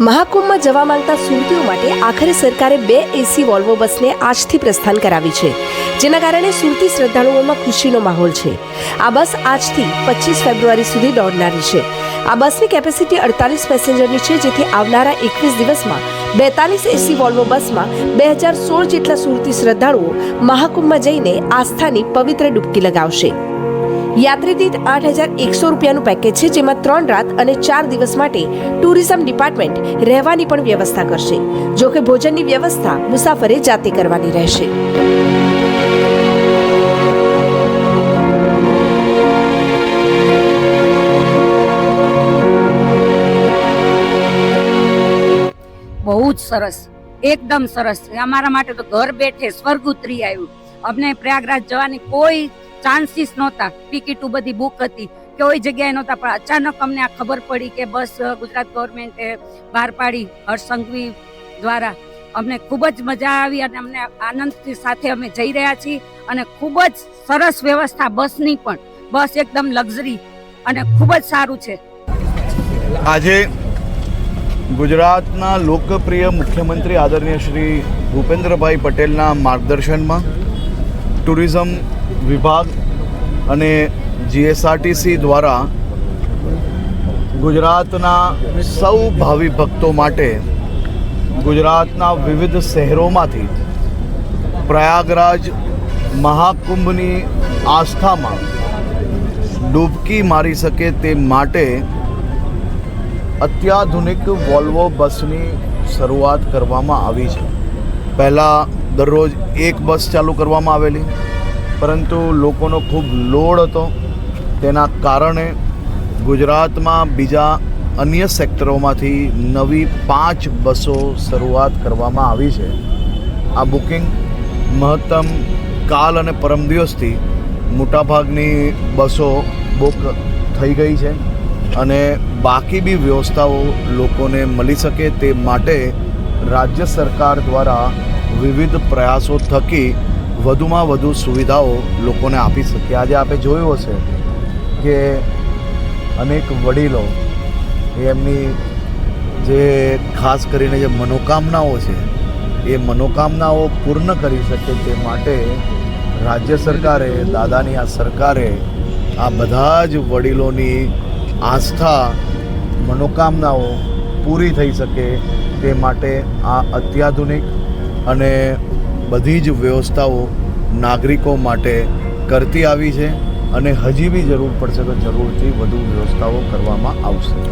મહાકુંભમાં જવા માંગતા સુરતીઓ માટે આખરે સરકારે 2 એસી વોલ્વો બસને આજથી પ્રસ્થાન કરાવી છે, જેના કારણે સુરતી શ્રદ્ધાળુઓમાં ખુશીનો માહોલ છે. આ બસ આજથી 25 ફેબ્રુઆરી સુધી દોડનારી છે. આ બસની કેપેસિટી 48 પેસેન્જરની છે, જેથી આવનારા 21 દિવસમાં 42 એસી વોલ્વો બસમાં 2016 જેટલા સુરતી શ્રદ્ધાળુઓ મહાકુંભમાં જઈને આસ્થાની પવિત્ર ડૂબકી લગાવશે. યાત્રી દીઠ 8,100 રૂપિયાનું પેકેજ છે, જેમાં 3 રાત અને 4 દિવસ માટે ટુરિઝમ ડિપાર્ટમેન્ટ રહેવાની પણ વ્યવસ્થા કરશે. જોકે ભોજનની વ્યવસ્થા મુસાફરે જાતે કરવાની રહેશે. બહુ જ સરસ, એકદમ સરસ. અમારા માટે તો ઘર બેઠે સ્વર્ગ ઉતરી આવ્યું. અમને પ્રયાગરાજ જવાની કોઈ ચાન્સીસ નહોતા. ટિકિટો બધી બુક હતી, કોઈ જગ્યાએ નહોતા, પણ અચાનક અમને આ ખબર પડી કે બસ ગુજરાત ગવર્મેન્ટે બહાર પાડી હર્ષ સંઘવી દ્વારા. અમને ખૂબ જ મજા આવી અને અમને આનંદથી સાથે અમે જઈ રહ્યા છીએ અને ખૂબ જ સરસ વ્યવસ્થા બસની પણ. બસ એકદમ લક્ઝરી અને ખૂબ જ સારું છે. આજે ગુજરાતના લોકપ્રિય મુખ્યમંત્રી આદરણીય શ્રી ભૂપેન્દ્રભાઈ પટેલના માર્ગદર્શનમાં ટુરિઝમ વિભાગ અને જીએસઆરટીસી દ્વારા ગુજરાતના સૌ ભાવિ ભક્તો માટે ગુજરાતના વિવિધ શહેરોમાંથી પ્રયાગરાજ મહાકુંભની આસ્થામાં ડૂબકી મારી શકે તે માટે અત્યાધુનિક વોલ્વો બસની શરૂઆત કરવામાં આવી છે. પહેલાં દરરોજ એક બસ ચાલુ કરવામાં આવેલી, પરંતુ લોકોનો ખૂબ લોડ હતો. તેના કારણે ગુજરાતમાં બીજા અન્ય સેક્ટરોમાંથી નવી 5 બસો શરૂઆત કરવામાં આવી છે. આ બુકિંગ મહત્તમ કાલ અને પરમ દિવસથી મોટાભાગની બસો બુક થઈ ગઈ છે અને બાકી બી વ્યવસ્થાઓ લોકોને મળી શકે તે માટે રાજ્ય સરકાર દ્વારા વિવિધ પ્રયાસો થકી વધુમાં વધુ સુવિધાઓ લોકોને આપી શકે. આજે આપણે જોયું હશે કે અનેક વડીલો એમની જે ખાસ કરીને જે મનોકામનાઓ છે એ મનોકામનાઓ પૂર્ણ કરી શકે તે માટે રાજ્ય સરકારે, દાદાની આ સરકારે આ બધા જ વડીલોની આસ્થા, મનોકામનાઓ પૂરી થઈ શકે તે માટે આ અત્યાધુનિક અને બધી જ વ્યવસ્થાઓ નાગરિકો માટે કરતી આવી છે અને હજી બી જરૂર પડશે તો જરૂરથી વધુ વ્યવસ્થાઓ કરવામાં આવશે.